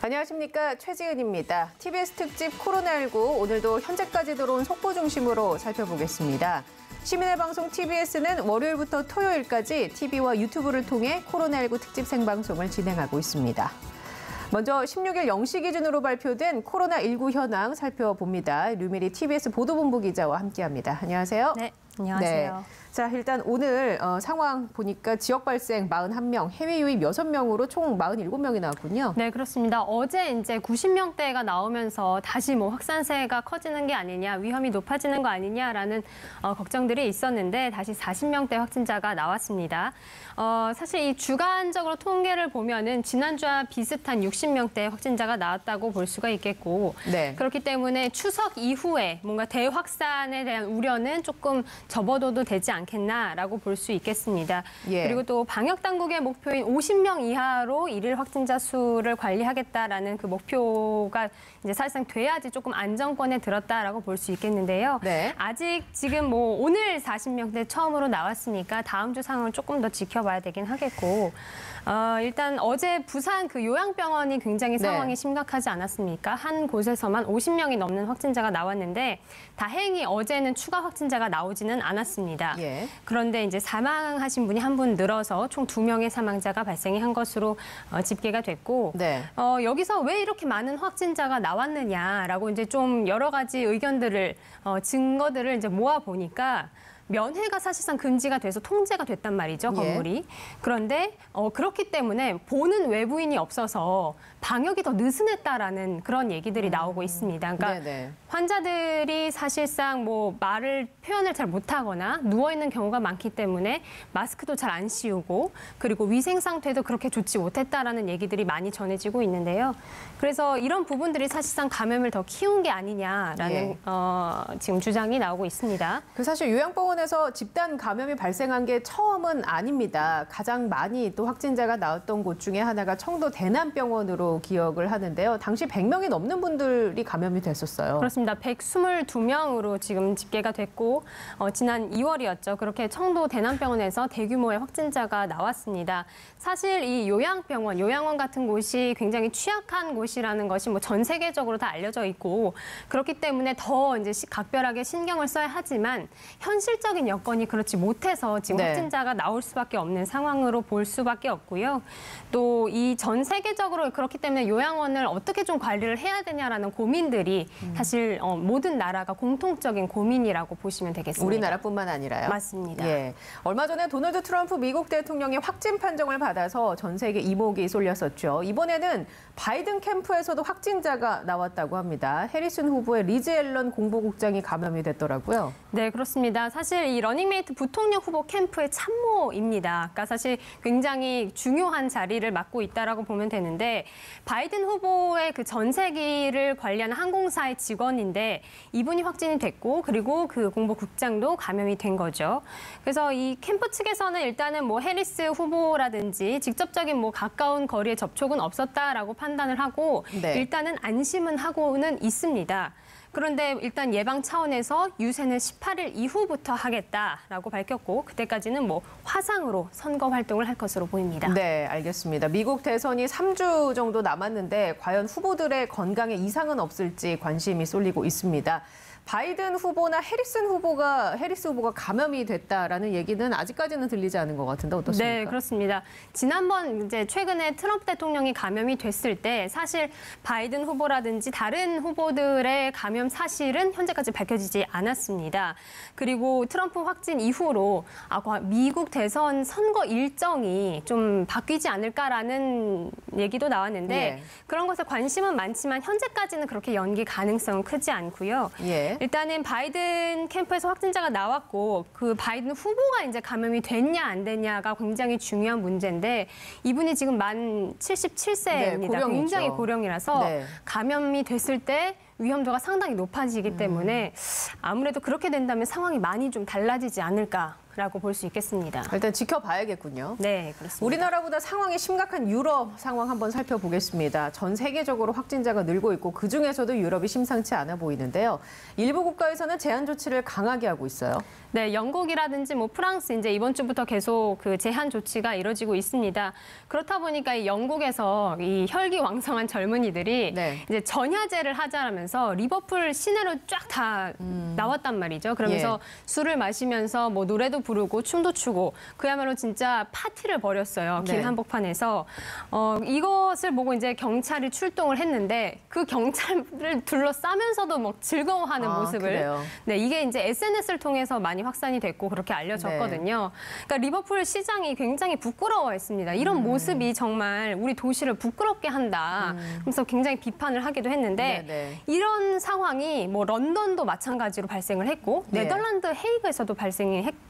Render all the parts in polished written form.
안녕하십니까, 최지은입니다. TBS 특집 코로나19 오늘도 현재까지 들어온 속보 중심으로 살펴보겠습니다. 시민의 방송 TBS는 월요일부터 토요일까지 TV와 유튜브를 통해 코로나19 특집 생방송을 진행하고 있습니다. 먼저 16일 0시 기준으로 발표된 코로나19 현황 살펴봅니다. 류미리 TBS 보도본부 기자와 함께합니다. 안녕하세요. 네, 안녕하세요. 네. 자, 일단 오늘 상황 보니까 지역 발생 41명, 해외 유입 6명으로 총 47명이 나왔군요. 네, 그렇습니다. 어제 이제 90명대가 나오면서 다시 확산세가 커지는 게 아니냐, 위험이 높아지는 거 아니냐라는 걱정들이 있었는데 다시 40명대 확진자가 나왔습니다. 사실 이 주간적으로 통계를 보면은 지난주와 비슷한 60명대 확진자가 나왔다고 볼 수가 있겠고, 네. 그렇기 때문에 추석 이후에 뭔가 대확산에 대한 우려는 조금 접어둬도 되지 않겠나라고 볼 수 있겠습니다. 예. 그리고 또 방역 당국의 목표인 50명 이하로 일일 확진자 수를 관리하겠다라는 그 목표가 이제 사실상 돼야지 조금 안정권에 들었다라고 볼 수 있겠는데요. 네. 아직 지금 오늘 40명대 처음으로 나왔으니까 다음 주 상황을 조금 더 지켜봐야 되긴 하겠고, 일단 어제 부산 그 요양병원이 굉장히 상황이 심각하지 않았습니까? 한 곳에서만 50명이 넘는 확진자가 나왔는데 다행히 어제는 추가 확진자가 나오지는 않았습니다. 예. 그런데 이제 사망하신 분이 한 분 늘어서 총 2명의 사망자가 발생이 한 것으로 집계가 됐고, 네. 여기서 왜 이렇게 많은 확진자가 나왔느냐라고 이제 좀 여러 가지 의견들을 증거들을 이제 모아 보니까. 면회가 사실상 금지가 돼서 통제가 됐단 말이죠, 건물이. 예. 그런데 그렇기 때문에 보는 외부인이 없어서 방역이 더 느슨했다라는 그런 얘기들이 나오고 있습니다. 그러니까 환자들이 사실상 말을 표현을 잘 못하거나 누워있는 경우가 많기 때문에 마스크도 잘 안 씌우고, 그리고 위생 상태도 그렇게 좋지 못했다라는 얘기들이 많이 전해지고 있는데요. 그래서 이런 부분들이 사실상 감염을 더 키운 게 아니냐라는 지금 주장이 나오고 있습니다. 사실 요양병원에서 집단 감염이 발생한 게 처음은 아닙니다. 가장 많이 또 확진자가 나왔던 곳 중에 하나가 청도 대남병원으로 기억을 하는데요. 당시 100명이 넘는 분들이 감염이 됐었어요. 그렇습니다. 122명으로 지금 집계가 됐고, 지난 2월이었죠. 그렇게 청도 대남병원에서 대규모의 확진자가 나왔습니다. 사실 이 요양병원, 요양원 같은 곳이 굉장히 취약한 곳이라는 것이 전 세계적으로 다 알려져 있고, 그렇기 때문에 더 이제 각별하게 신경을 써야 하지만 현실적인 여건이 그렇지 못해서 지금 확진자가 나올 수밖에 없는 상황으로 볼 수밖에 없고요. 또 이 전 세계적으로 그렇기 때문에 요양원을 어떻게 좀 관리를 해야 되냐라는 고민들이 사실 모든 나라가 공통적인 고민이라고 보시면 되겠습니다. 우리나라뿐만 아니라요? 맞습니다. 예. 얼마 전에 도널드 트럼프 미국 대통령이 확진 판정을 받아서 전 세계 이목이 쏠렸었죠. 이번에는 바이든 캠프에서도 확진자가 나왔다고 합니다. 해리슨 후보의 리즈 앨런 공보국장이 감염이 됐더라고요. 네, 그렇습니다. 사실 이 러닝메이트 부통령 후보 캠프의 참모입니다. 그러니까 사실 굉장히 중요한 자리를 맡고 있다라고 보면 되는데, 바이든 후보의 그 전세기를 관리하는 항공사의 직원인데 이분이 확진이 됐고, 그리고 그 공보국장도 감염이 된 거죠. 그래서 이 캠프 측에서는 일단은 해리스 후보라든지 직접적인 가까운 거리의 접촉은 없었다라고 판단을 하고, 일단은 안심은 하고는 있습니다. 그런데 일단 예방 차원에서 유세는 18일 이후부터 하겠다라고 밝혔고, 그때까지는 화상으로 선거 활동을 할 것으로 보입니다. 네, 알겠습니다. 미국 대선이 3주 정도 남았는데 과연 후보들의 건강에 이상은 없을지 관심이 쏠리고 있습니다. 바이든 후보나 해리스 후보가 감염이 됐다라는 얘기는 아직까지는 들리지 않은 것 같은데 어떻습니까? 네, 그렇습니다. 지난번 이제 최근에 트럼프 대통령이 감염이 됐을 때 사실 바이든 후보라든지 다른 후보들의 감염 사실은 현재까지 밝혀지지 않았습니다. 그리고 트럼프 확진 이후로 미국 대선 선거 일정이 좀 바뀌지 않을까라는 얘기도 나왔는데 그런 것에 관심은 많지만 현재까지는 그렇게 연기 가능성은 크지 않고요. 일단은 바이든 캠프에서 확진자가 나왔고, 그 바이든 후보가 이제 감염이 됐냐 안 됐냐가 굉장히 중요한 문제인데, 이분이 지금 만 77세입니다. 굉장히 고령이라서 감염이 됐을 때 위험도가 상당히 높아지기 때문에 아무래도 그렇게 된다면 상황이 많이 좀 달라지지 않을까 라고 볼 수 있겠습니다. 일단 지켜봐야겠군요. 네, 그렇습니다. 우리나라보다 상황이 심각한 유럽 상황 한번 살펴보겠습니다. 전 세계적으로 확진자가 늘고 있고 그중에서도 유럽이 심상치 않아 보이는데요. 일부 국가에서는 제한 조치를 강하게 하고 있어요. 네, 영국이라든지 뭐 프랑스 이제 이번 주부터 계속 그 제한 조치가 이뤄지고 있습니다. 그렇다 보니까 이 영국에서 이 혈기왕성한 젊은이들이 네. 이제 전야제를 하자면서 리버풀 시내로 쫙 다 나왔단 말이죠. 그러면서 술을 마시면서 뭐 노래도 부르고 춤도 추고 그야말로 진짜 파티를 벌였어요. 길 네. 한복판에서. 이것을 보고 이제 경찰이 출동을 했는데 그 경찰을 둘러싸면서도 막 즐거워하는 모습을 그래요? 네, 이게 이제 SNS를 통해서 많이 확산이 됐고 그렇게 알려졌거든요. 그러니까 리버풀 시장이 굉장히 부끄러워했습니다. 이런 모습이 정말 우리 도시를 부끄럽게 한다. 그래서 굉장히 비판을 하기도 했는데 네네. 이런 상황이 뭐 런던도 마찬가지로 발생을 했고 네. 네덜란드 헤이그에서도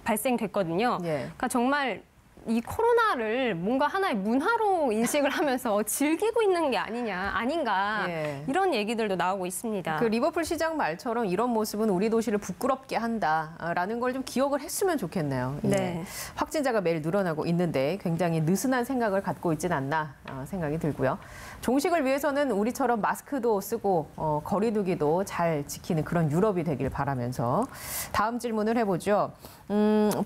발생됐거든요. 예. 그러니까 정말 이 코로나를 뭔가 하나의 문화로 인식을 하면서 즐기고 있는 게 아닌가 예. 이런 얘기들도 나오고 있습니다. 그 리버풀 시장 말처럼 이런 모습은 우리 도시를 부끄럽게 한다라는 걸 좀 기억을 했으면 좋겠네요. 예. 네. 확진자가 매일 늘어나고 있는데 굉장히 느슨한 생각을 갖고 있진 않나 생각이 들고요. 종식을 위해서는 우리처럼 마스크도 쓰고 거리 두기도 잘 지키는 그런 유럽이 되길 바라면서 다음 질문을 해보죠.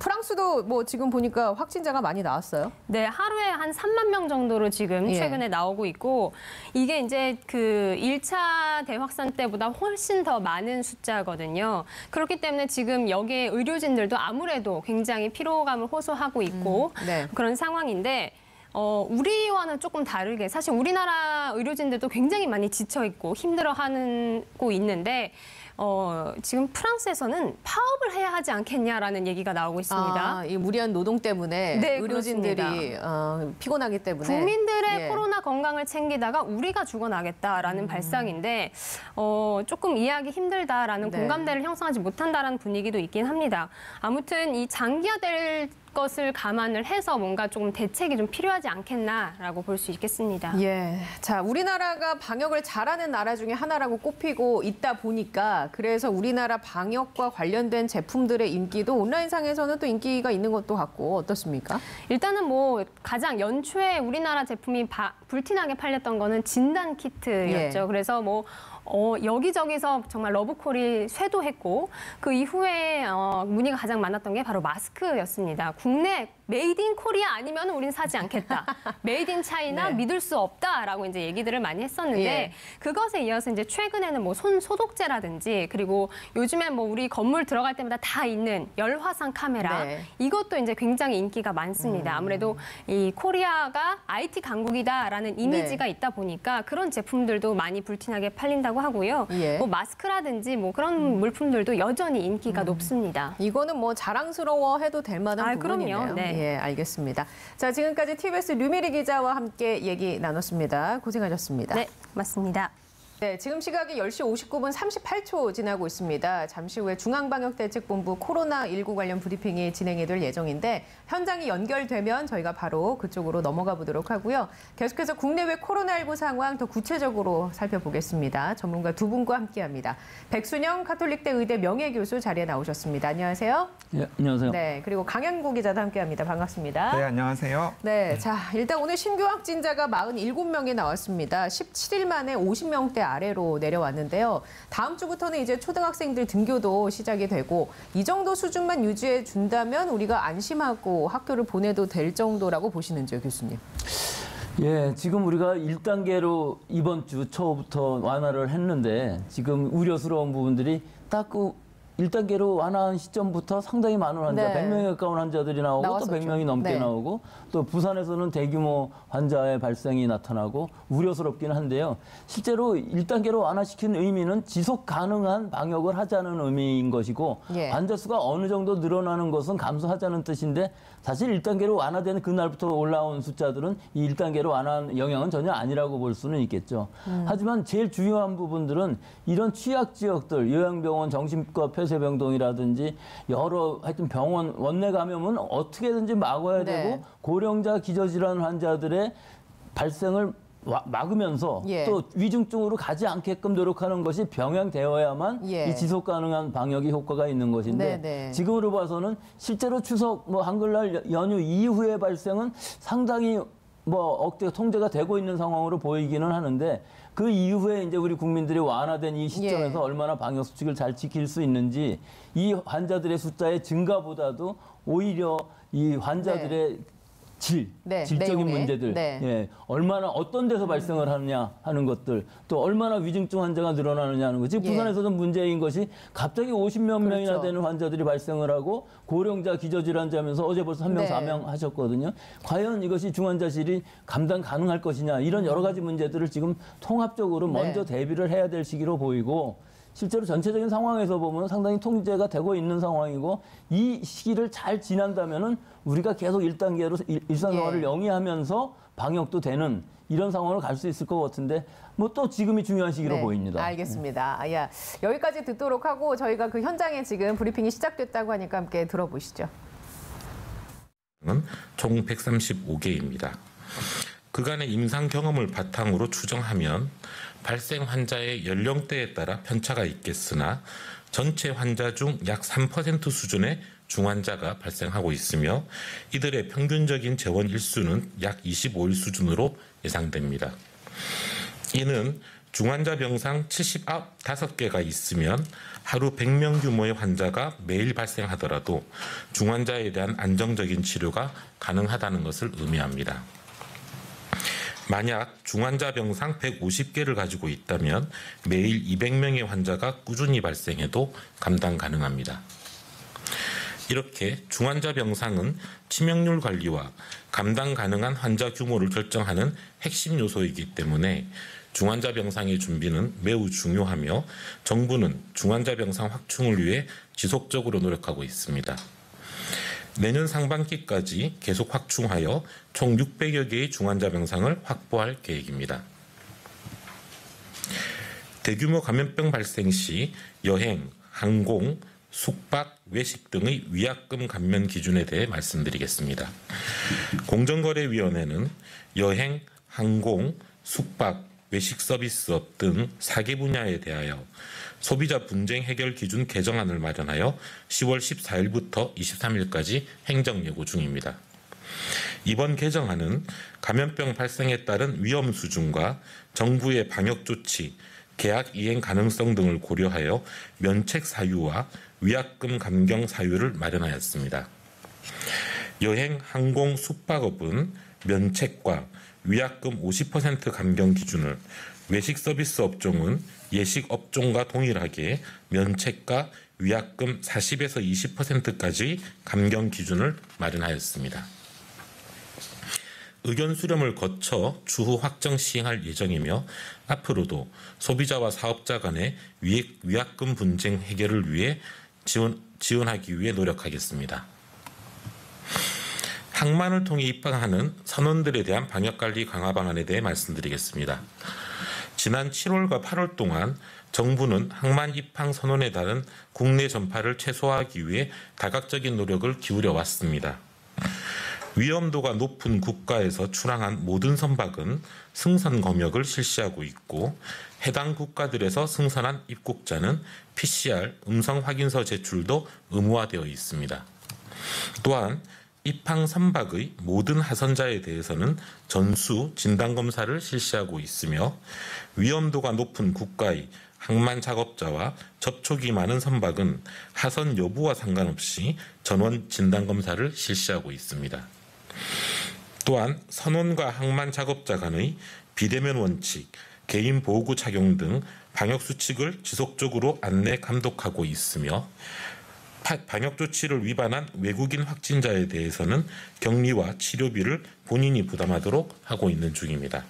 프랑스도 뭐 지금 보니까 확진자가 많이 나왔어요. 네, 하루에 한 3만 명 정도로 지금 예. 최근에 나오고 있고 이게 이제 그 1차 대확산 때보다 훨씬 더 많은 숫자거든요. 그렇기 때문에 지금 여기에 의료진들도 아무래도 굉장히 피로감을 호소하고 있고 네. 그런 상황인데 우리와는 조금 다르게 사실 우리나라 의료진들도 굉장히 많이 지쳐 있고 힘들어하고 있는데 지금 프랑스에서는 파업을 해야 하지 않겠냐라는 얘기가 나오고 있습니다. 이 무리한 노동 때문에 네, 의료진들이 피곤하기 때문에 국민들의 예. 코로나 건강을 챙기다가 우리가 죽어나겠다라는 발상인데 조금 이해하기 힘들다라는 네. 공감대를 형성하지 못한다라는 분위기도 있긴 합니다. 아무튼 이 장기화될 것을 감안을 해서 뭔가 조금 대책이 좀 필요하지 않겠나라고 볼 수 있겠습니다. 예. 자, 우리나라가 방역을 잘하는 나라 중에 하나라고 꼽히고 있다 보니까 그래서 우리나라 방역과 관련된 제품들의 인기도 온라인상에서는 또 인기가 있는 것도 같고 어떻습니까? 일단은 뭐 가장 연초에 우리나라 제품이 불티나게 팔렸던 거는 진단 키트였죠. 예. 그래서 뭐 여기저기서 정말 러브콜이 쇄도했고 그 이후에 문의가 가장 많았던 게 바로 마스크였습니다. 국내 메이드 인 코리아 아니면 우린 사지 않겠다. 메이드 인 차이나 네. 믿을 수 없다라고 이제 얘기들을 많이 했었는데 예. 그것에 이어서 이제 최근에는 뭐 손 소독제라든지 그리고 요즘에 뭐 우리 건물 들어갈 때마다 다 있는 열화상 카메라 네. 이것도 이제 굉장히 인기가 많습니다. 아무래도 이 코리아가 IT 강국이다라는 이미지가 있다 보니까 그런 제품들도 많이 불티나게 팔린다고 하고요. 예. 뭐 마스크라든지 뭐 그런 물품들도 여전히 인기가 높습니다. 이거는 뭐 자랑스러워해도 될 만한 부분이네요. 그럼요. 네. 예, 알겠습니다. 자, 지금까지 TBS 류미리 기자와 함께 얘기 나눴습니다. 고생하셨습니다. 네, 맞습니다. 네, 지금 시각이 10시 59분 38초 지나고 있습니다. 잠시 후에 중앙방역대책본부 코로나19 관련 브리핑이 진행이 될 예정인데 현장이 연결되면 저희가 바로 그쪽으로 넘어가 보도록 하고요. 계속해서 국내외 코로나19 상황 더 구체적으로 살펴보겠습니다. 전문가 두 분과 함께합니다. 백순영 가톨릭대 의대 명예교수 자리에 나오셨습니다. 안녕하세요. 예, 안녕하세요. 네, 그리고 강양구 기자도 함께합니다. 반갑습니다. 네, 안녕하세요. 네, 자, 일단 오늘 신규 확진자가 47명이 나왔습니다. 17일 만에 50명대 아래로 내려왔는데요. 다음 주부터는 이제 초등학생들 등교도 시작이 되고 이 정도 수준만 유지해 준다면 우리가 안심하고 학교를 보내도 될 정도라고 보시는지요, 교수님? 예, 지금 우리가 1단계로 이번 주 초부터 완화를 했는데 지금 우려스러운 부분들이 딱 그 1단계로 완화한 시점부터 상당히 많은 환자, 네. 100명에 가까운 환자들이 나오고 나왔었죠. 또 100명이 넘게 네. 나오고 또 부산에서는 대규모 환자의 발생이 나타나고 우려스럽긴 한데요. 실제로 1단계로 완화시킨 의미는 지속 가능한 방역을 하자는 의미인 것이고 예. 환자 수가 어느 정도 늘어나는 것은 감소하자는 뜻인데 사실 1단계로 완화된 그날부터 올라온 숫자들은 이 1단계로 완화한 영향은 전혀 아니라고 볼 수는 있겠죠. 하지만 제일 중요한 부분들은 이런 취약 지역들, 요양병원, 정신과 폐쇄병동이라든지 여러 하여튼 병원, 원내 감염은 어떻게든지 막아야 네. 되고 고령자 기저질환 환자들의 발생을 막으면서 또 위중증으로 가지 않게끔 노력하는 것이 병행되어야만 이 지속 가능한 방역이 효과가 있는 것인데 지금으로 봐서는 실제로 추석 한글날 연휴 이후의 발생은 상당히 억대 통제가 되고 있는 상황으로 보이기는 하는데 그 이후에 이제 우리 국민들이 완화된 이 시점에서 얼마나 방역 수칙을 잘 지킬 수 있는지 이 환자들의 숫자의 증가보다도 오히려 이 환자들의 질적인 문제들, 얼마나 어떤 데서 발생을 하느냐 하는 것들, 또 얼마나 위중증 환자가 늘어나느냐 하는 것. 지금 부산에서도 문제인 것이 갑자기 50몇 명이나 되는 환자들이 발생을 하고 고령자, 기저질환자면서 어제 벌써 한 명 사망하셨거든요. 과연 이것이 중환자실이 감당 가능할 것이냐 이런 여러 가지 문제들을 지금 통합적으로 먼저 대비를 해야 될 시기로 보이고 실제로 전체적인 상황에서 보면 상당히 통제가 되고 있는 상황이고 이 시기를 잘 지난다면은 우리가 계속 1단계로 일상생활을 영위하면서 방역도 되는 이런 상황으로 갈 수 있을 것 같은데 또 지금이 중요한 시기로 보입니다. 알겠습니다. 여기까지 듣도록 하고 저희가 그 현장에 지금 브리핑이 시작됐다고 하니까 함께 들어보시죠. 총 135개입니다. 그간의 임상 경험을 바탕으로 추정하면 발생 환자의 연령대에 따라 편차가 있겠으나 전체 환자 중 약 3% 수준의 중환자가 발생하고 있으며 이들의 평균적인 재원 일수는 약 25일 수준으로 예상됩니다. 이는 중환자 병상 75개가 있으면 하루 100명 규모의 환자가 매일 발생하더라도 중환자에 대한 안정적인 치료가 가능하다는 것을 의미합니다. 만약 중환자 병상 150개를 가지고 있다면 매일 200명의 환자가 꾸준히 발생해도 감당 가능합니다. 이렇게 중환자 병상은 치명률 관리와 감당 가능한 환자 규모를 결정하는 핵심 요소이기 때문에 중환자 병상의 준비는 매우 중요하며 정부는 중환자 병상 확충을 위해 지속적으로 노력하고 있습니다. 내년 상반기까지 계속 확충하여 총 600여 개의 중환자 병상을 확보할 계획입니다. 대규모 감염병 발생 시 여행, 항공, 숙박, 외식 등의 위약금 감면 기준에 대해 말씀드리겠습니다. 공정거래위원회는 여행, 항공, 숙박, 외식 서비스업 등 4개 분야에 대하여 소비자 분쟁 해결 기준 개정안을 마련하여 10월 14일부터 23일까지 행정 예고 중입니다. 이번 개정안은 감염병 발생에 따른 위험 수준과 정부의 방역 조치, 계약 이행 가능성 등을 고려하여 면책 사유와 위약금 감경 사유를 마련하였습니다. 여행, 항공, 숙박업은 면책과 위약금 50% 감경 기준을, 외식 서비스 업종은 예식 업종과 동일하게 면책과 위약금 40에서 20%까지 감경 기준을 마련하였습니다. 의견 수렴을 거쳐 추후 확정 시행할 예정이며 앞으로도 소비자와 사업자 간의 위약금 분쟁 해결을 위해 지원하기 위해 노력하겠습니다. 항만을 통해 입항하는 선원들에 대한 방역관리 강화 방안에 대해 말씀드리겠습니다. 지난 7월과 8월 동안 정부는 항만 입항 선원에 따른 국내 전파를 최소화하기 위해 다각적인 노력을 기울여 왔습니다. 위험도가 높은 국가에서 출항한 모든 선박은 승선 검역을 실시하고 있고 해당 국가들에서 승선한 입국자는 PCR 음성 확인서 제출도 의무화되어 있습니다. 또한 입항 선박의 모든 하선자에 대해서는 전수 진단검사를 실시하고 있으며 위험도가 높은 국가의 항만 작업자와 접촉이 많은 선박은 하선 여부와 상관없이 전원 진단검사를 실시하고 있습니다. 또한 선원과 항만 작업자 간의 비대면 원칙, 개인 보호구 착용 등 방역 수칙을 지속적으로 안내 감독하고 있으며 방역 조치를 위반한 외국인 확진자에 대해서는 격리와 치료비를 본인이 부담하도록 하고 있는 중입니다.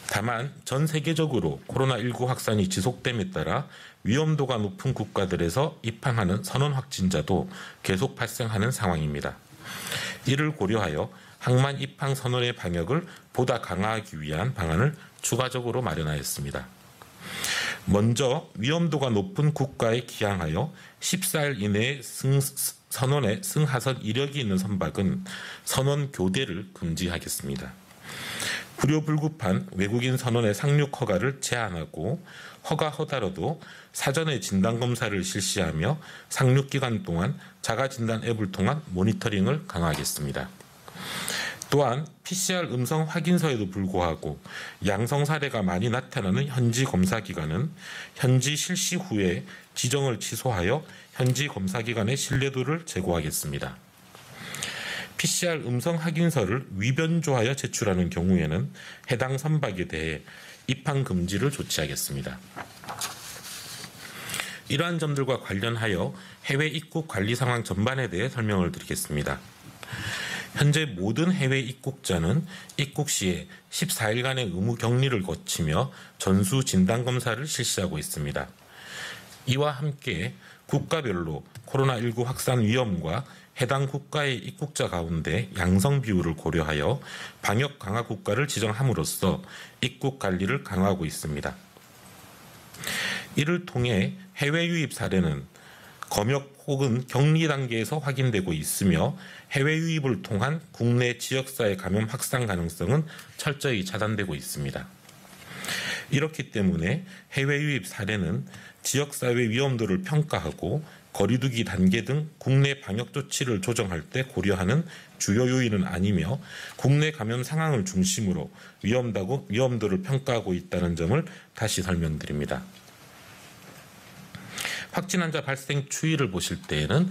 다만 전 세계적으로 코로나19 확산이 지속됨에 따라 위험도가 높은 국가들에서 입항하는 선원 확진자도 계속 발생하는 상황입니다. 이를 고려하여 항만 입항 선원의 방역을 보다 강화하기 위한 방안을 추가적으로 마련하였습니다. 먼저 위험도가 높은 국가에 기항하여 14일 이내에 선원의 승하선 이력이 있는 선박은 선원 교대를 금지하겠습니다. 불효불급한 외국인 선원의 상륙 허가를 제한하고 허가하더라도 사전에 진단검사를 실시하며 상륙 기간 동안 자가진단 앱을 통한 모니터링을 강화하겠습니다. 또한 PCR 음성 확인서에도 불구하고 양성 사례가 많이 나타나는 현지 검사 기관은 현지 실시 후에 지정을 취소하여 현지 검사 기관의 신뢰도를 제고하겠습니다. PCR 음성 확인서를 위변조하여 제출하는 경우에는 해당 선박에 대해 입항 금지를 조치하겠습니다. 이러한 점들과 관련하여 해외 입국 관리 상황 전반에 대해 설명을 드리겠습니다. 현재 모든 해외 입국자는 입국 시에 14일간의 의무 격리를 거치며 전수 진단검사를 실시하고 있습니다. 이와 함께 국가별로 코로나19 확산 위험과 해당 국가의 입국자 가운데 양성 비율을 고려하여 방역 강화 국가를 지정함으로써 입국 관리를 강화하고 있습니다. 이를 통해 해외 유입 사례는 검역 혹은 격리 단계에서 확인되고 있으며 해외 유입을 통한 국내 지역사회 감염 확산 가능성은 철저히 차단되고 있습니다. 이렇기 때문에 해외 유입 사례는 지역사회 위험도를 평가하고 거리두기 단계 등 국내 방역 조치를 조정할 때 고려하는 주요 요인은 아니며 국내 감염 상황을 중심으로 위험도를 평가하고 있다는 점을 다시 설명드립니다. 확진 환자 발생 추이를 보실 때에는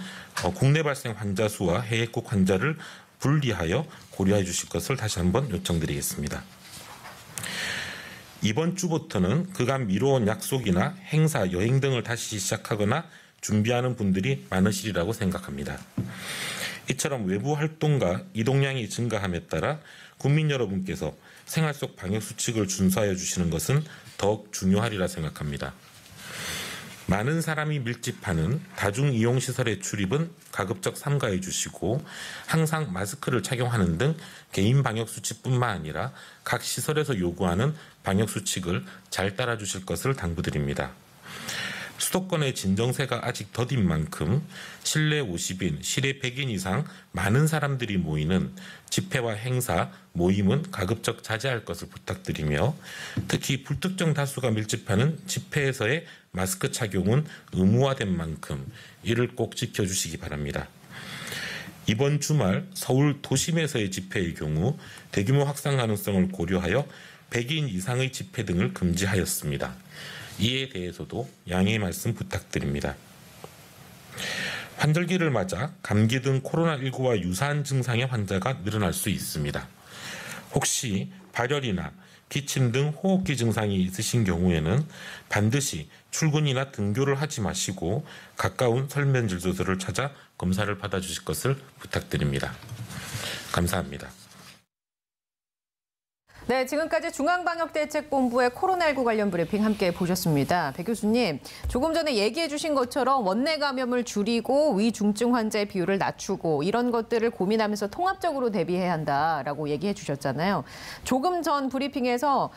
국내 발생 환자 수와 해외 입국 환자를 분리하여 고려해 주실 것을 다시 한번 요청드리겠습니다. 이번 주부터는 그간 미뤄온 약속이나 행사, 여행 등을 다시 시작하거나 준비하는 분들이 많으시리라고 생각합니다. 이처럼 외부 활동과 이동량이 증가함에 따라 국민 여러분께서 생활 속 방역 수칙을 준수하여 주시는 것은 더욱 중요하리라 생각합니다. 많은 사람이 밀집하는 다중이용시설의 출입은 가급적 삼가해 주시고 항상 마스크를 착용하는 등 개인 방역수칙뿐만 아니라 각 시설에서 요구하는 방역수칙을 잘 따라 주실 것을 당부드립니다. 수도권의 진정세가 아직 더딘 만큼 실내 50인, 실외 100인 이상 많은 사람들이 모이는 집회와 행사, 모임은 가급적 자제할 것을 부탁드리며 특히 불특정 다수가 밀집하는 집회에서의 마스크 착용은 의무화된 만큼 이를 꼭 지켜주시기 바랍니다. 이번 주말 서울 도심에서의 집회의 경우 대규모 확산 가능성을 고려하여 100인 이상의 집회 등을 금지하였습니다. 이에 대해서도 양해의 말씀 부탁드립니다. 환절기를 맞아 감기 등 코로나19와 유사한 증상의 환자가 늘어날 수 있습니다. 혹시 발열이나 기침 등 호흡기 증상이 있으신 경우에는 반드시 출근이나 등교를 하지 마시고 가까운 설면진료소를 찾아 검사를 받아주실 것을 부탁드립니다. 감사합니다. 네, 지금까지 중앙방역대책본부의 코로나19 관련 브리핑 함께 보셨습니다. 백 교수님, 조금 전에 얘기해 주신 것처럼 원내 감염을 줄이고 위중증 환자의 비율을 낮추고 이런 것들을 고민하면서 통합적으로 대비해야 한다라고 얘기해 주셨잖아요. 조금 전 브리핑에서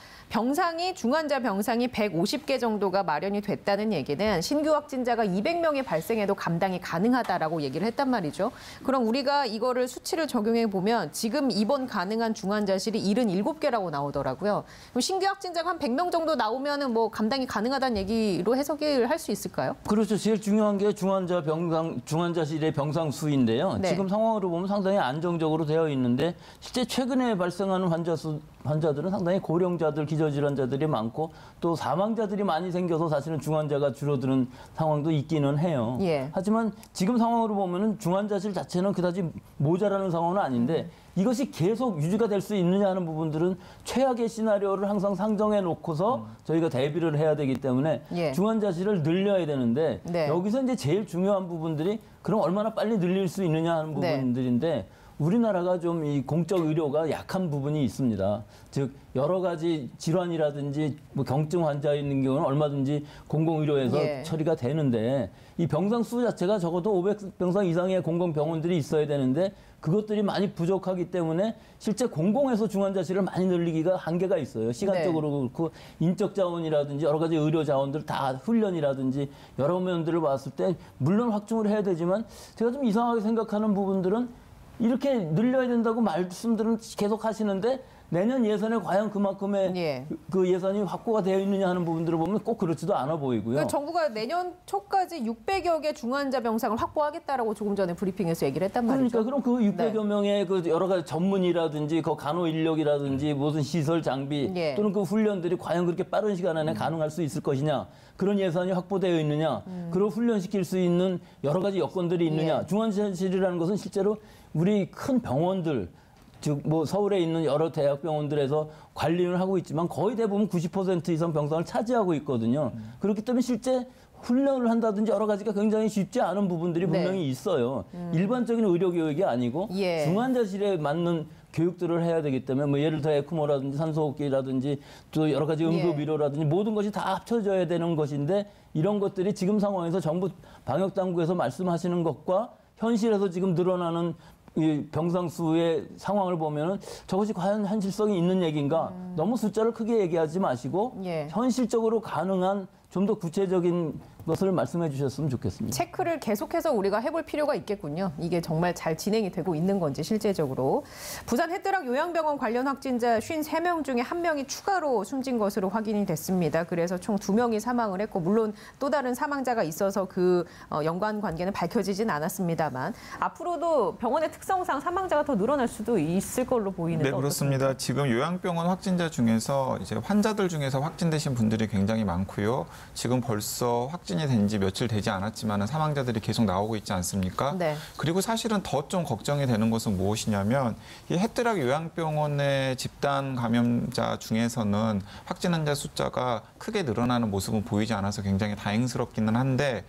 중환자 병상이 150개 정도가 마련이 됐다는 얘기는 신규 확진자가 200명이 발생해도 감당이 가능하다라고 얘기를 했단 말이죠. 그럼 우리가 이거를 수치를 적용해 보면 지금 입원 가능한 중환자실이 77개라고 나오더라고요. 그럼 신규 확진자가 한 100명 정도 나오면은 뭐 감당이 가능하다는 얘기로 해석을 할 수 있을까요? 그렇죠. 제일 중요한 게 중환자실의 병상 수인데요. 네. 지금 상황으로 보면 상당히 안정적으로 되어 있는데 실제 최근에 발생하는 환자들은 상당히 고령자들, 기저질환자들이 많고 또 사망자들이 많이 생겨서 사실은 중환자가 줄어드는 상황도 있기는 해요. 예. 하지만 지금 상황으로 보면은 중환자실 자체는 그다지 모자라는 상황은 아닌데 이것이 계속 유지가 될 수 있느냐 하는 부분들은 최악의 시나리오를 항상 상정해 놓고서 저희가 대비를 해야 되기 때문에 예. 중환자실을 늘려야 되는데 네. 여기서 이제 제일 중요한 부분들이 그럼 얼마나 빨리 늘릴 수 있느냐 하는 네. 부분들인데 우리나라가 좀 이 공적 의료가 약한 부분이 있습니다. 즉 여러 가지 질환이라든지 뭐 경증 환자 있는 경우는 얼마든지 공공의료에서 예. 처리가 되는데 이 병상 수 자체가 적어도 500병상 이상의 공공병원들이 있어야 되는데 그것들이 많이 부족하기 때문에 실제 공공에서 중환자실을 많이 늘리기가 한계가 있어요. 시간적으로 네. 그렇고 인적 자원이라든지 여러 가지 의료 자원들 다 훈련이라든지 여러 면들을 봤을 때 물론 확충을 해야 되지만 제가 좀 이상하게 생각하는 부분들은 이렇게 늘려야 된다고 말씀들은 계속 하시는데 내년 예산에 과연 그만큼의 예. 그 예산이 확보가 되어 있느냐 하는 부분들을 보면 꼭 그렇지도 않아 보이고요. 그러니까 정부가 내년 초까지 600여 개 중환자 병상을 확보하겠다라고 조금 전에 브리핑에서 얘기를 했단 말이죠. 그러니까 그럼 그 600여 명의 그 여러 가지 전문의라든지 그 간호 인력이라든지 무슨 시설 장비 예. 또는 그 훈련들이 과연 그렇게 빠른 시간 안에 가능할 수 있을 것이냐, 그런 예산이 확보되어 있느냐, 그걸 훈련시킬 수 있는 여러 가지 여건들이 있느냐. 예. 중환자실이라는 것은 실제로 우리 큰 병원들, 즉 뭐 서울에 있는 여러 대학병원들에서 관리를 하고 있지만 거의 대부분 90% 이상 병상을 차지하고 있거든요. 그렇기 때문에 실제 훈련을 한다든지 여러 가지가 굉장히 쉽지 않은 부분들이 분명히 네. 있어요. 일반적인 의료 교육이 아니고 예. 중환자실에 맞는 교육들을 해야 되기 때문에 뭐 예를 들어 에크모라든지 산소호흡기라든지 또 여러 가지 응급의료라든지 모든 것이 다 합쳐져야 되는 것인데 이런 것들이 지금 상황에서 정부 방역당국에서 말씀하시는 것과 현실에서 지금 늘어나는 이 병상 수의 상황을 보면은 저것이 과연 현실성이 있는 얘기인가? 너무 숫자를 크게 얘기하지 마시고 예. 현실적으로 가능한 좀 더 구체적인 것을 말씀해 주셨으면 좋겠습니다. 체크를 계속해서 우리가 해볼 필요가 있겠군요. 이게 정말 잘 진행이 되고 있는 건지 실제적으로. 부산 햇드락 요양병원 관련 확진자 53명 중에 1명이 추가로 숨진 것으로 확인이 됐습니다. 그래서 총 2명이 사망을 했고 물론 또 다른 사망자가 있어서 그 연관 관계는 밝혀지진 않았습니다만 앞으로도 병원의 특성상 사망자가 더 늘어날 수도 있을 걸로 보이는데 네, 그렇습니다. 지금 요양병원 확진자 중에서 이제 환자들 중에서 확진되신 분들이 굉장히 많고요. 지금 벌써 확진이 된 지 며칠 되지 않았지만 사망자들이 계속 나오고 있지 않습니까? 네. 그리고 사실은 더 좀 걱정이 되는 것은 무엇이냐면 이 햇드락 요양병원의 집단 감염자 중에서는 확진 환자 숫자가 크게 늘어나는 모습은 보이지 않아서 굉장히 다행스럽기는 한데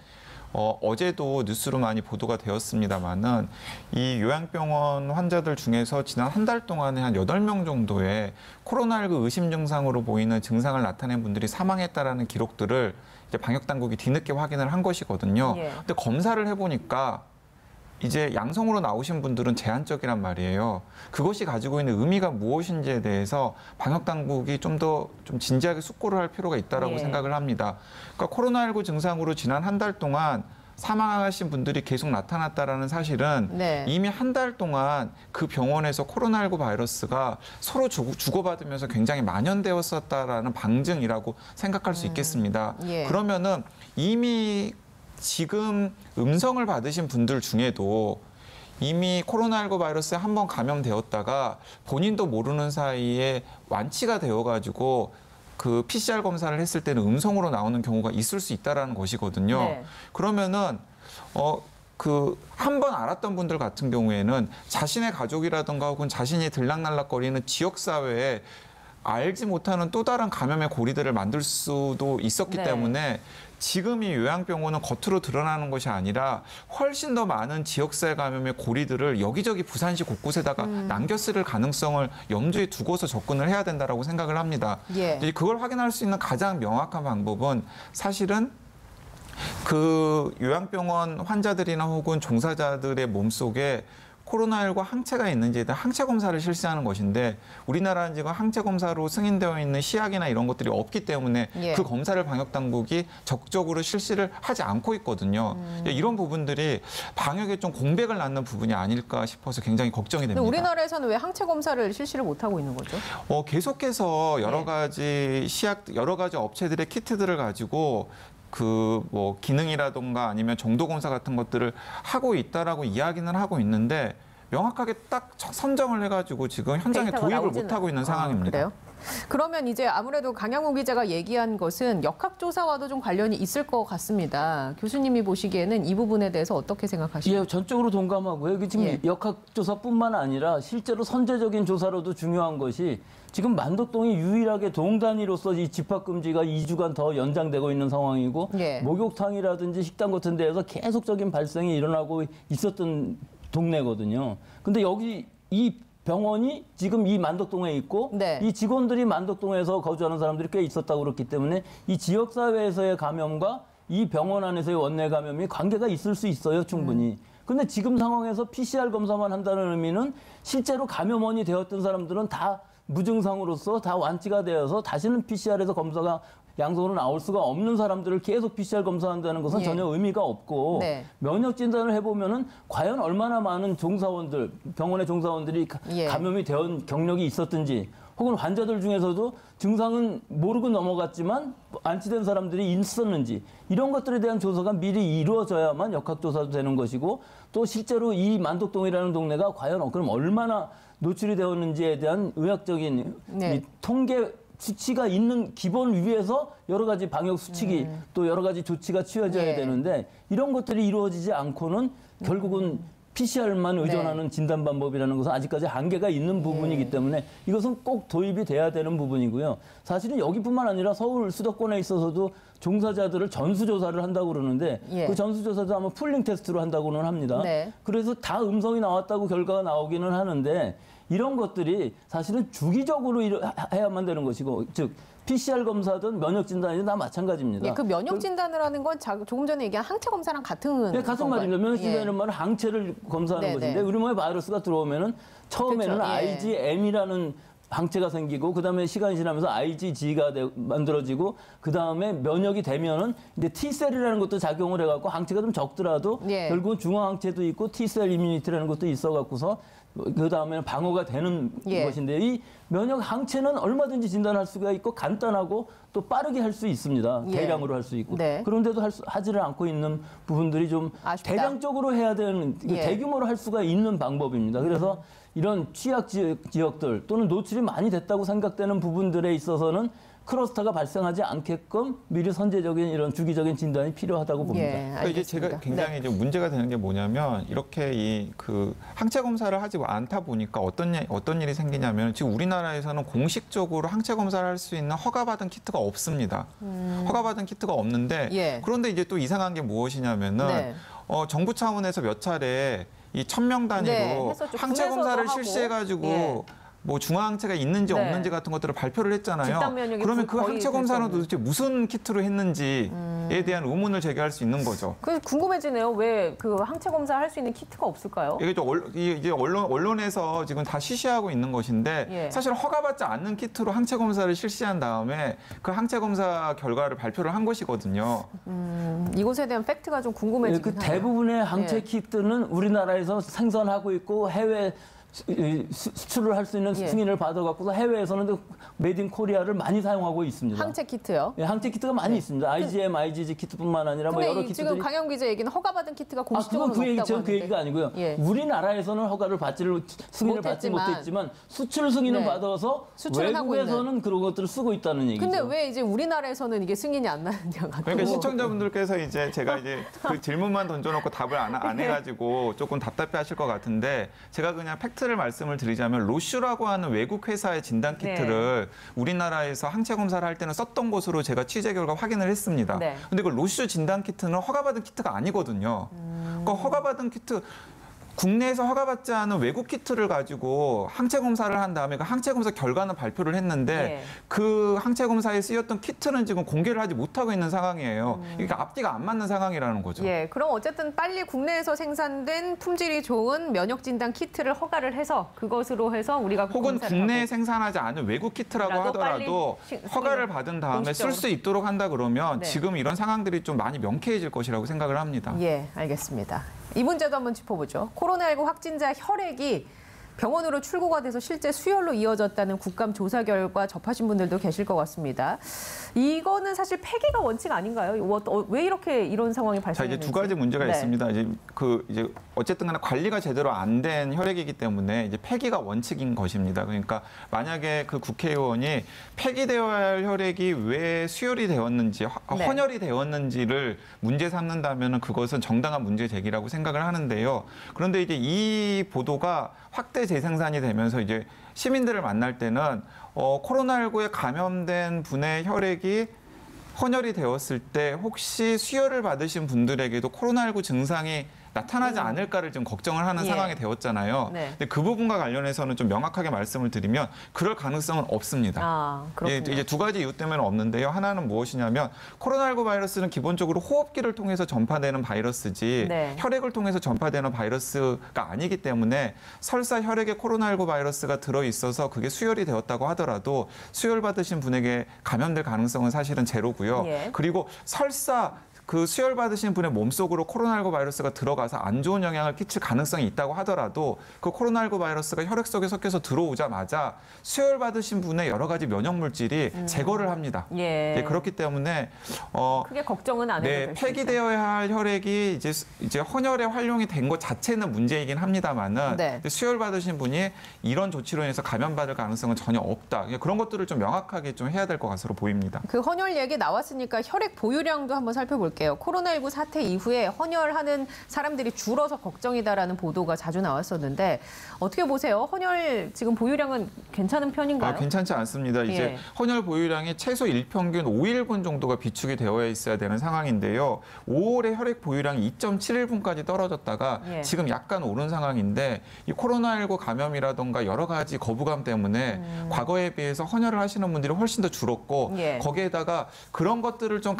어제도 뉴스로 많이 보도가 되었습니다만은 이 요양병원 환자들 중에서 지난 한 달 동안에 한 8명 정도의 코로나19 의심 증상으로 보이는 증상을 나타낸 분들이 사망했다라는 기록들을 이제 방역당국이 뒤늦게 확인을 한 것이거든요. 예. 근데 검사를 해보니까 이제 양성으로 나오신 분들은 제한적이란 말이에요. 그것이 가지고 있는 의미가 무엇인지에 대해서 방역당국이 좀 더 좀 진지하게 숙고를 할 필요가 있다라고 예. 생각을 합니다. 그러니까 코로나19 증상으로 지난 한 달 동안 사망하신 분들이 계속 나타났다라는 사실은 네. 이미 한 달 동안 그 병원에서 코로나19 바이러스가 서로 주고받으면서 굉장히 만연되었었다라는 방증이라고 생각할 수 있겠습니다. 예. 그러면은 이미 지금 음성을 받으신 분들 중에도 이미 코로나19 바이러스에 한번 감염되었다가 본인도 모르는 사이에 완치가 되어가지고 그 PCR 검사를 했을 때는 음성으로 나오는 경우가 있을 수 있다라는 것이거든요. 네. 그러면은 그 한 번 알았던 분들 같은 경우에는 자신의 가족이라든가 혹은 자신이 들락날락거리는 지역 사회에 알지 못하는 또 다른 감염의 고리들을 만들 수도 있었기 네. 때문에 지금 이 요양병원은 겉으로 드러나는 것이 아니라 훨씬 더 많은 지역사회 감염의 고리들을 여기저기 부산시 곳곳에다가 남겼을 가능성을 염두에 두고서 접근을 해야 된다라고 생각을 합니다. 예. 그걸 확인할 수 있는 가장 명확한 방법은 사실은 그 요양병원 환자들이나 혹은 종사자들의 몸속에 코로나19 항체가 있는지에 대한 항체 검사를 실시하는 것인데 우리나라는 지금 항체 검사로 승인되어 있는 시약이나 이런 것들이 없기 때문에 예. 그 검사를 방역당국이 적극적으로 실시를 하지 않고 있거든요. 이런 부분들이 방역에 좀 공백을 낳는 부분이 아닐까 싶어서 굉장히 걱정이 근데 됩니다. 우리나라에서는 왜 항체 검사를 실시를 못하고 있는 거죠? 계속해서 여러 예. 가지 여러 가지 업체들의 키트들을 가지고 그 뭐 기능이라든가 아니면 정도 검사 같은 것들을 하고 있다라고 이야기는 하고 있는데 명확하게 딱 선정을 해가지고 지금 현장에 데이터가 도입을 나오지는 못하고 있는 상황입니다. 그래요? 그러면 이제 아무래도 강양호 기자가 얘기한 것은 역학조사와도 좀 관련이 있을 것 같습니다. 교수님이 보시기에는 이 부분에 대해서 어떻게 생각하시나요? 예, 전적으로 동감하고요. 이게 지금 예. 역학조사뿐만 아니라 실제로 선제적인 조사로도 중요한 것이 지금 만덕동이 유일하게 동단위로서 이 집합금지가 2주간 더 연장되고 있는 상황이고 예. 목욕탕이라든지 식당 같은 데에서 계속적인 발생이 일어나고 있었던 동네거든요. 근데 여기 이 병원이 지금 이 만덕동에 있고 네. 이 직원들이 만덕동에서 거주하는 사람들이 꽤 있었다고 그렇기 때문에 이 지역사회에서의 감염과 이 병원 안에서의 원내 감염이 관계가 있을 수 있어요, 충분히. 근데 지금 상황에서 PCR 검사만 한다는 의미는 실제로 감염원이 되었던 사람들은 다 무증상으로서 다 완치가 되어서 다시는 PCR에서 검사가 양성으로 나올 수가 없는 사람들을 계속 PCR 검사한다는 것은 예. 전혀 의미가 없고 네. 면역 진단을 해보면은 과연 얼마나 많은 종사원들, 병원의 종사원들이 예. 감염이 되어 경력이 있었든지 혹은 환자들 중에서도 증상은 모르고 넘어갔지만 안치된 사람들이 있었는지 이런 것들에 대한 조사가 미리 이루어져야만 역학조사도 되는 것이고 또 실제로 이 만덕동이라는 동네가 과연 그럼 얼마나 노출이 되었는지에 대한 의학적인 네. 이 통계 수치가 있는 기본 위에서 여러 가지 방역 수칙이 또 여러 가지 조치가 취해져야 예. 되는데 이런 것들이 이루어지지 않고는 결국은 PCR만 의존하는 진단 방법이라는 것은 아직까지 한계가 있는 부분이기 때문에 이것은 꼭 도입이 돼야 되는 부분이고요. 사실은 여기뿐만 아니라 서울 수도권에 있어서도 종사자들을 전수조사를 한다고 그러는데 예. 그 전수조사도 아마 풀링 테스트로 한다고는 합니다. 네. 그래서 다 음성이 나왔다고 결과가 나오기는 하는데 이런 것들이 사실은 주기적으로 해야만 되는 것이고 즉 PCR 검사든 면역 진단이든 다 마찬가지입니다. 예, 그 면역 진단을 하는 건 조금 전에 얘기한 항체 검사랑 같은 네, 같은 건가요? 말입니다. 면역 예. 진단이라는 말은 항체를 검사하는 네, 것인데 네. 우리 몸에 바이러스가 들어오면은 처음에는 그렇죠. 예. IgM이라는 항체가 생기고 그다음에 시간이 지나면서 IgG가 만들어지고 그다음에 면역이 되면은 이제 T셀이라는 것도 작용을 해갖고 항체가 좀 적더라도 예. 결국은 중화항체도 있고 T셀 이뮤니티라는 것도 있어갖고서 그다음에는 방어가 되는 예. 것인데 이 면역 항체는 얼마든지 진단할 수가 있고 간단하고 또 빠르게 할 수 있습니다. 예. 대량으로 할 수 있고 네. 그런데도 하지를 않고 있는 부분들이 좀 아쉽다. 대량적으로 해야 되는 예. 대규모로 할 수가 있는 방법입니다. 그래서 이런 취약 지역들 또는 노출이 많이 됐다고 생각되는 부분들에 있어서는 클러스터가 발생하지 않게끔 미리 선제적인 이런 주기적인 진단이 필요하다고 봅니다. 예, 그러니까 이게 제가 알겠습니다. 굉장히 이제 문제가 되는 게 뭐냐면 이렇게 이 그 항체 검사를 하지 않다 보니까 어떤 일이 생기냐면 지금 우리나라에서는 공식적으로 항체 검사를 할 수 있는 허가받은 키트가 없습니다. 허가받은 키트가 없는데 예. 그런데 이제 또 이상한 게 무엇이냐면은 네. 정부 차원에서 몇 차례 이 1000명 단위로 네, 했었죠. 항체 검사를 군에서도 하고. 실시해가지고 예. 뭐 중화항체가 있는지 네. 없는지 같은 것들을 발표를 했잖아요. 집단 면역이 그러면 그 거의 항체 될 검사는 수 없는. 도대체 무슨 키트로 했는지에 대한 의문을 제기할 수 있는 거죠. 그 궁금해지네요. 왜 그 항체 검사 할 수 있는 키트가 없을까요? 이게 이제 언론에서 지금 다 시시하고 있는 것인데 예. 사실 허가받지 않는 키트로 항체 검사를 실시한 다음에 그 항체 검사 결과를 발표를 한 것이거든요. 이것에 대한 팩트가 좀 그 궁금해지긴 하네요. 대부분의 항체 예. 키트는 우리나라에서 생산하고 있고 해외 수출을 할 수 있는 예. 승인을 받아갖고서 해외에서는 메이드 인 코리아를 많이 사용하고 있습니다. 항체 키트요. 예, 항체 키트가 많이 있습니다. IgM, IgG 키트뿐만 아니라 뭐 근데 여러 이 키트들이. 지금 강영 기자 얘기는 허가받은 키트가 그건 공식적으로 그 얘기, 없다고 저는 그 하는데. 얘기가 아니고요. 예. 우리나라에서는 허가를 승인을 받지 못했지만. 못했지만 수출 승인을 네. 받아서 수출은 하고 외국에서는 그런 것들을 쓰고 있다는 얘기죠. 근데 왜 이제 우리나라에서는 이게 승인이 안 나느냐가. 그러니까 또. 시청자분들께서 이제 제가 이제 그 질문만 던져놓고 답을 안 해가지고 조금 답답해하실 것 같은데 제가 그냥 팩트를 말씀을 드리자면 로슈라고 하는 외국 회사의 진단 키트를 우리나라에서 항체 검사를 할 때는 썼던 것으로 제가 취재 결과 확인을 했습니다. 네. 근데 그 로슈 진단 키트는 허가받은 키트가 아니거든요. 그러니까 허가받은 키트 국내에서 허가받지 않은 외국 키트를 가지고 항체 검사를 한 다음에 그 항체 검사 결과는 발표를 했는데 네. 그 항체 검사에 쓰였던 키트는 지금 공개를 하지 못하고 있는 상황이에요. 그러니까 앞뒤가 안 맞는 상황이라는 거죠. 예, 그럼 어쨌든 빨리 국내에서 생산된 품질이 좋은 면역 진단 키트를 허가를 해서 그것으로 해서 우리가 혹은 검사를 국내에 하고. 생산하지 않은 외국 키트라고 라도 하더라도 빨리 허가를 받은 다음에 쓸 공식적으로. 수 있도록 한다 그러면 네. 지금 이런 상황들이 좀 많이 명쾌해질 것이라고 생각을 합니다. 예, 알겠습니다. 이 문제도 한번 짚어보죠. 코로나19 확진자 혈액이 병원으로 출고가 돼서 실제 수혈로 이어졌다는 국감 조사 결과 접하신 분들도 계실 것 같습니다. 이거는 사실 폐기가 원칙 아닌가요? 왜 이렇게 이런 상황이 자, 발생했는지. 이제 두 가지 문제가 네. 있습니다. 이제 어쨌든 간에 관리가 제대로 안 된 혈액이기 때문에 이제 폐기가 원칙인 것입니다. 그러니까 만약에 그 국회의원이 폐기되어야 할 혈액이 왜 수혈이 되었는지, 네. 헌혈이 되었는지를 문제 삼는다면 그것은 정당한 문제 제기라고 생각을 하는데요. 그런데 이제 이 보도가 확대 재생산이 되면서 이제 시민들을 만날 때는 코로나19에 감염된 분의 혈액이 헌혈이 되었을 때 혹시 수혈을 받으신 분들에게도 코로나19 증상이 나타나지 않을까를 지금 걱정을 하는 예. 상황이 되었잖아요. 네. 근데 그 부분과 관련해서는 좀 명확하게 말씀을 드리면 그럴 가능성은 없습니다. 아, 그렇군요. 이제 두 가지 이유 때문에 없는데요. 하나는 무엇이냐면 코로나19 바이러스는 기본적으로 호흡기를 통해서 전파되는 바이러스지 네. 혈액을 통해서 전파되는 바이러스가 아니기 때문에 설사 혈액에 코로나19 바이러스가 들어있어서 그게 수혈이 되었다고 하더라도 수혈 받으신 분에게 감염될 가능성은 사실은 제로고요. 예. 그리고 설사 그 수혈 받으신 분의 몸속으로 코로나19 바이러스가 들어가서 안 좋은 영향을 끼칠 가능성이 있다고 하더라도 그 코로나19 바이러스가 혈액 속에 섞여서 들어오자마자 수혈 받으신 분의 여러 가지 면역 물질이 제거를 합니다. 예. 네, 그렇기 때문에 크게 걱정은 안 해도 네, 될 수 있다. 폐기되어야 할 혈액이 이제 헌혈에 활용이 된 것 자체는 문제이긴 합니다만은 네. 수혈 받으신 분이 이런 조치로 인해서 감염받을 가능성은 전혀 없다. 그런 것들을 좀 명확하게 좀 해야 될 것 같으로 보입니다. 그 헌혈 얘기 나왔으니까 혈액 보유량도 한번 살펴볼게요. 코로나19 사태 이후에 헌혈하는 사람들이 줄어서 걱정이다라는 보도가 자주 나왔었는데 어떻게 보세요? 헌혈 지금 보유량은 괜찮은 편인가요? 괜찮지 않습니다. 이제 예. 헌혈 보유량이 최소 일평균 5일분 정도가 비축이 되어 있어야 되는 상황인데요. 5월에 혈액 보유량이 2.71분까지 떨어졌다가 예. 지금 약간 오른 상황인데 이 코로나19 감염이라던가 여러 가지 거부감 때문에 과거에 비해서 헌혈을 하시는 분들이 훨씬 더 줄었고 예. 거기에다가 그런 것들을 좀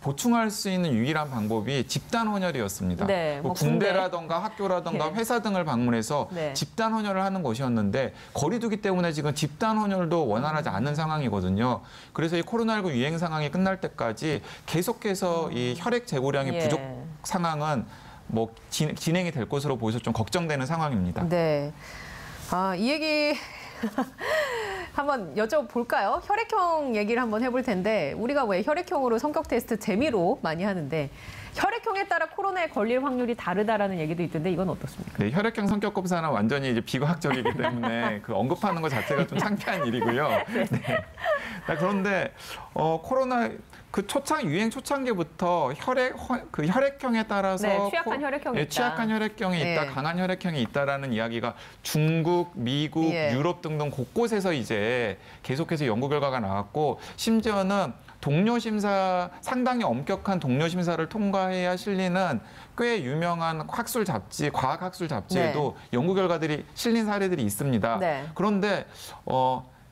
보충할 수 있는 유일한 방법이 집단 헌혈이었습니다. 네, 뭐 뭐 군대. 군대라던가 학교라던가 예. 회사 등을 방문해서 네. 집단 헌혈을 하는 것이었는데 거리두기 때문에 지금 집단 헌혈도 원활하지 않은 상황이거든요. 그래서 이 코로나19 유행 상황이 끝날 때까지 계속해서 이 혈액 재고량이 예. 부족 상황은 뭐 진행이 될 것으로 보여서 좀 걱정되는 상황입니다. 네. 아, 이 얘기 한번 여쭤볼까요? 혈액형 얘기를 한번 해볼 텐데 우리가 왜 혈액형으로 성격 테스트 재미로 많이 하는데 혈액형에 따라 코로나에 걸릴 확률이 다르다라는 얘기도 있던데 이건 어떻습니까? 네, 혈액형 성격 검사는 완전히 이제 비과학적이기 때문에 그 언급하는 것 자체가 좀 창피한 일이고요. 네. 그런데 코로나 그 유행 초창기부터 혈액형에 따라서 네, 취약한 혈액형이 있다. 취약한 혈액형이 있다, 네. 강한 혈액형이 있다라는 이야기가 중국, 미국, 예. 유럽 등등 곳곳에서 이제 계속해서 연구 결과가 나왔고 심지어는 동료 심사 상당히 엄격한 동료 심사를 통과해야 실리는 꽤 유명한 학술 잡지, 과학 학술 잡지에도 연구 결과들이 실린 사례들이 있습니다. 네. 그런데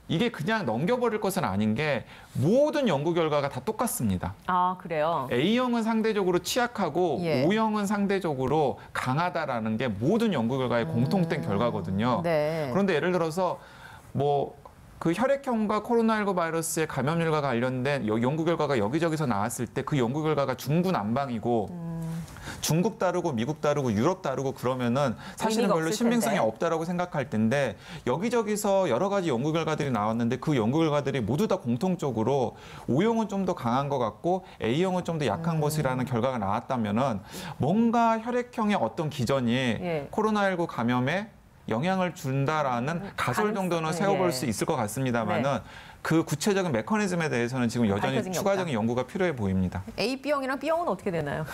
이게 그냥 넘겨버릴 것은 아닌 게 모든 연구 결과가 다 똑같습니다. 아, 그래요? A형은 상대적으로 취약하고 예. O형은 상대적으로 강하다라는 게 모든 연구 결과의 공통된 결과거든요. 네. 그런데 예를 들어서 그 혈액형과 코로나19 바이러스의 감염률과 관련된 연구 결과가 여기저기서 나왔을 때 그 연구 결과가 중구난방이고 중국 다르고 미국 다르고 유럽 다르고 그러면은 사실은 의미가 별로 없을 신빙성이 텐데. 없다라고 생각할 텐데 여기저기서 여러 가지 연구 결과들이 나왔는데 그 연구 결과들이 모두 다 공통적으로 O형은 좀 더 강한 것 같고 A형은 좀 더 약한 것이라는 결과가 나왔다면은 뭔가 혈액형의 어떤 기전이 예. 코로나19 감염에 영향을 준다라는 가설 정도는 세워볼 예. 수 있을 것 같습니다만은 네. 그 구체적인 메커니즘에 대해서는 지금 여전히 밝혀진 게 추가적인 연구가 필요해 보입니다. A, B형이랑 B형은 어떻게 되나요?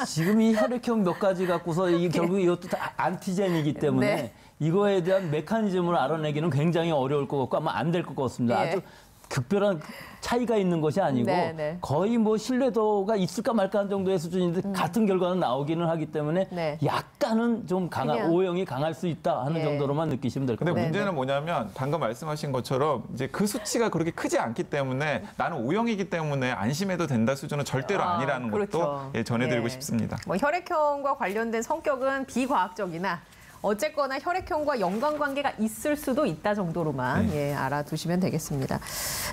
지금 이 혈액형 몇 가지 갖고서 이게 결국 이것도 다 안티젠이기 때문에 네. 이거에 대한 메커니즘을 알아내기는 굉장히 어려울 것 같고 아마 안 될 것 같습니다. 예. 아주 극별한 차이가 있는 것이 아니고 네, 네. 거의 뭐 신뢰도가 있을까 말까 한 정도의 수준인데 같은 결과는 나오기는 하기 때문에 네. 약간은 좀 강한 그냥. O형이 강할 수 있다 하는 예. 정도로만 느끼시면 될 것 근데 같아요. 문제는 뭐냐면 방금 말씀하신 것처럼 이제 그 수치가 그렇게 크지 않기 때문에 나는 O형이기 때문에 안심해도 된다 수준은 절대로 아니라는 그렇죠. 것도 전해드리고 예. 싶습니다. 뭐 혈액형과 관련된 성격은 비과학적이나 어쨌거나 혈액형과 연관관계가 있을 수도 있다 정도로만 알아두시면 되겠습니다.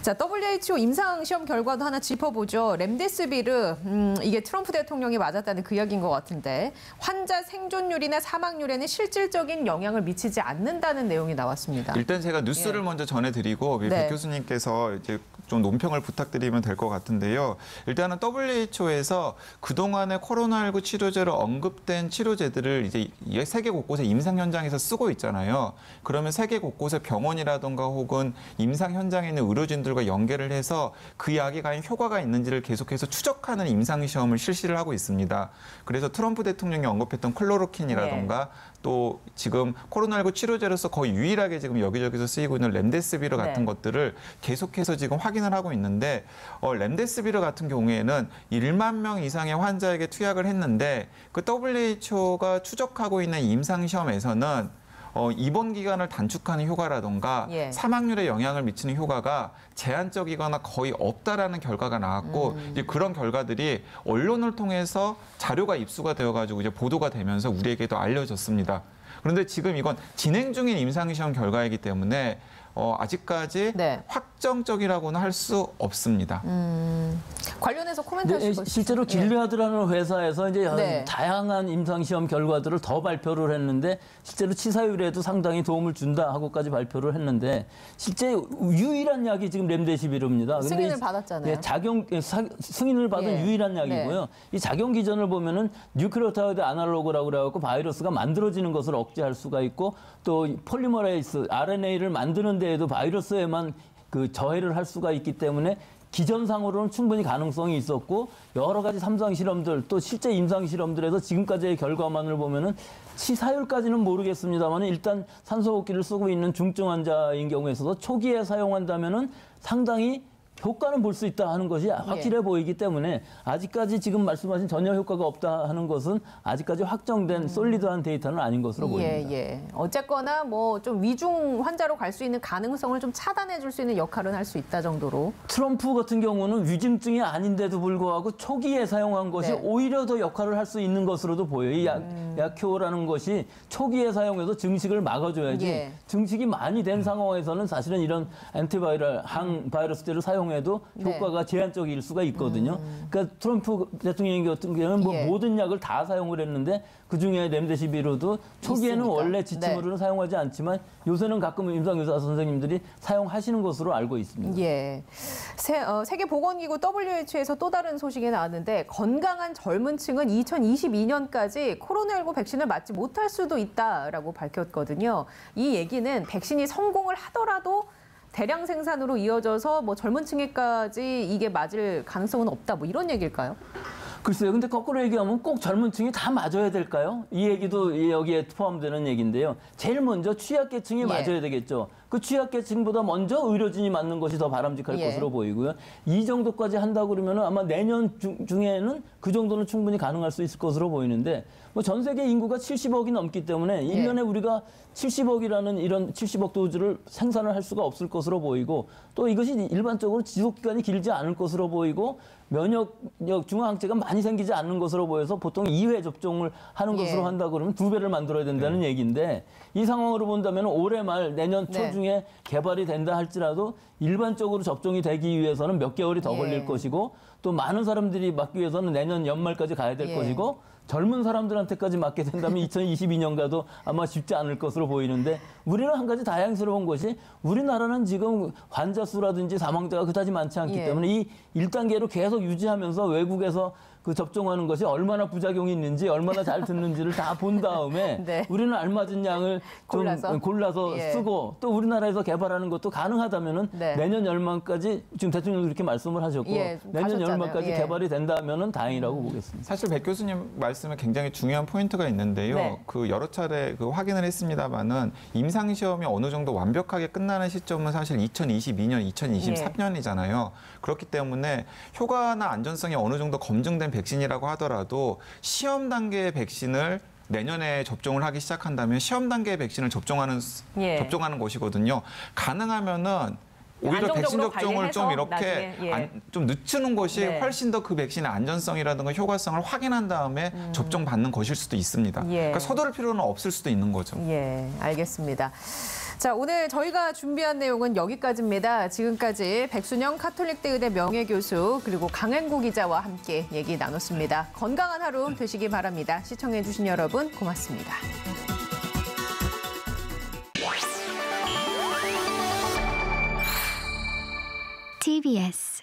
자, WHO 임상시험 결과도 하나 짚어보죠. 렘데스비르, 이게 트럼프 대통령이 맞았다는 그 이야기인 것 같은데 환자 생존율이나 사망률에는 실질적인 영향을 미치지 않는다는 내용이 나왔습니다. 일단 제가 뉴스를 예. 먼저 전해드리고 네. 백 교수님께서 이제 좀 논평을 부탁드리면 될 것 같은데요. 일단은 WHO에서 그동안의 코로나19 치료제로 언급된 치료제들을 이제 세계 곳곳에 임상 현장에서 쓰고 있잖아요. 그러면 세계 곳곳의 병원이라든가 혹은 임상 현장에 있는 의료진들과 연계를 해서 그 약이 과연 효과가 있는지를 계속해서 추적하는 임상 시험을 실시를 하고 있습니다. 그래서 트럼프 대통령이 언급했던 클로로킨이라든가 또 지금 코로나19 치료제로서 거의 유일하게 지금 여기저기서 쓰이고 있는 렘데스비르 같은 네. 것들을 계속해서 지금 확인을 하고 있는데 렘데시비르 같은 경우에는 1만 명 이상의 환자에게 투약을 했는데 그 WHO가 추적하고 있는 임상시험에서는 입원 기간을 단축하는 효과라던가 예. 사망률에 영향을 미치는 효과가 제한적이거나 거의 없다라는 결과가 나왔고 이제 그런 결과들이 언론을 통해서 자료가 입수가 되어가지고 이제 보도가 되면서 우리에게도 알려졌습니다. 그런데 지금 이건 진행 중인 임상시험 결과이기 때문에 아직까지 네. 확정적이라고는 할 수 없습니다. 관련해서 코멘트 하실 것 실제로 길리아드라는 회사에서 이제 네. 다양한 임상시험 결과들을 더 발표를 했는데 실제로 치사율에도 상당히 도움을 준다 하고까지 발표를 했는데 실제 유일한 약이 지금 렘데시비르입니다. 근데 승인을 받았잖아요. 승인을 받은 예. 유일한 약이고요. 네. 이 작용 기전을 보면은 뉴클레오타이드 아날로그라고 그래갖고 바이러스가 만들어지는 것을 억제할 수가 있고 또 폴리머레이스 RNA를 만드는 데에도 바이러스에만 그 저해를 할 수가 있기 때문에 기전상으로는 충분히 가능성이 있었고 여러 가지 삼상 실험들 또 실제 임상 실험들에서 지금까지의 결과만을 보면은 치사율까지는 모르겠습니다만 일단 산소호흡기를 쓰고 있는 중증 환자인 경우에서도 초기에 사용한다면은 상당히 효과는 볼 수 있다 하는 것이 확실해 보이기 때문에 아직까지 지금 말씀하신 전혀 효과가 없다 하는 것은 아직까지 확정된 솔리드한 데이터는 아닌 것으로 보입니다. 예. 어쨌거나 뭐 좀 위중 환자로 갈 수 있는 가능성을 좀 차단해 줄 수 있는 역할은 할 수 있다 정도로. 트럼프 같은 경우는 위중증이 아닌데도 불구하고 초기에 사용한 것이 네. 오히려 더 역할을 할 수 있는 것으로도 보여요. 이 약효라는 것이 초기에 사용해서 증식을 막아줘야지 예. 증식이 많이 된 상황에서는 사실은 이런 안티바이럴 항바이러스제를 사용해도 네. 효과가 제한적일 수가 있거든요. 그러니까 트럼프 대통령 같은 경우는 뭐 예. 모든 약을 다 사용을 했는데 그중에 렘데시비르도 초기에는 있으니까. 원래 지침으로는 사용하지 않지만 요새는 가끔 임상의사 선생님들이 사용하시는 것으로 알고 있습니다. 예. 세계보건기구 WHO에서 또 다른 소식이 나왔는데 건강한 젊은 층은 2022년까지 코로나19 백신을 맞지 못할 수도 있다라고 밝혔거든요. 이 얘기는 백신이 성공을 하더라도 대량 생산으로 이어져서 뭐 젊은 층에까지 이게 맞을 가능성은 없다. 뭐 이런 얘기일까요? 글쎄요. 근데 거꾸로 얘기하면 꼭 젊은 층이 다 맞아야 될까요? 이 얘기도 여기에 포함되는 얘기인데요. 제일 먼저 취약계층이 예. 맞아야 되겠죠. 그 취약계층보다 먼저 의료진이 맞는 것이 더 바람직할 예. 것으로 보이고요. 이 정도까지 한다고 그러면 아마 내년 중에는 그 정도는 충분히 가능할 수 있을 것으로 보이는데 뭐 전 세계 인구가 70억이 넘기 때문에 예. 1년에 우리가 70억이라는 이런 70억 도즈를 생산을 할 수가 없을 것으로 보이고 또 이것이 일반적으로 지속기간이 길지 않을 것으로 보이고 면역력 중화항체가 많이 생기지 않는 것으로 보여서 보통 2회 접종을 하는 예. 것으로 한다고 그러면 2배를 만들어야 된다는 얘기인데 이 상황으로 본다면 올해 말 내년 초 네. 중에 개발이 된다 할지라도 일반적으로 접종이 되기 위해서는 몇 개월이 더 예. 걸릴 것이고 또 많은 사람들이 맞기 위해서는 내년 연말까지 가야 될 예. 것이고 젊은 사람들한테까지 맞게 된다면 2022년 가도 아마 쉽지 않을 것으로 보이는데 우리는 한 가지 다양스러운 것이 우리나라는 지금 환자 수라든지 사망자가 그다지 많지 않기 예. 때문에 이 1단계로 계속 유지하면서 외국에서 그 접종하는 것이 얼마나 부작용이 있는지 얼마나 잘 듣는지를 다 본 다음에 네. 우리는 알맞은 약을 좀 골라서 예. 쓰고 또 우리나라에서 개발하는 것도 가능하다면은 네. 내년 열만까지 지금 대통령도 그렇게 말씀을 하셨고 예, 좀 내년 가셨잖아요. 열만까지 예. 개발이 된다면은 다행이라고 보겠습니다. 사실 백 교수님 말씀에 굉장히 중요한 포인트가 있는데요. 네. 그 여러 차례 그 확인을 했습니다만은 임상 시험이 어느 정도 완벽하게 끝나는 시점은 사실 2022년, 2023년이잖아요. 그렇기 때문에 효과나 안전성이 어느 정도 검증된 백신이라고 하더라도 시험 단계의 백신을 내년에 접종을 하기 시작한다면 시험 단계의 백신을 접종하는 것이거든요. 가능하면은 오히려 백신 안정적으로 접종을 좀 관리해서 이렇게 나중에, 좀 늦추는 것이 네. 훨씬 더 그 백신의 안전성이라든가 효과성을 확인한 다음에 접종받는 것일 수도 있습니다. 예. 그러니까 서두를 필요는 없을 수도 있는 거죠. 예, 알겠습니다. 자, 오늘 저희가 준비한 내용은 여기까지입니다. 지금까지 백순영 카톨릭대 의대 명예교수 그리고 강행구 기자와 함께 얘기 나눴습니다. 건강한 하루 되시기 바랍니다. 시청해주신 여러분 고맙습니다. TBS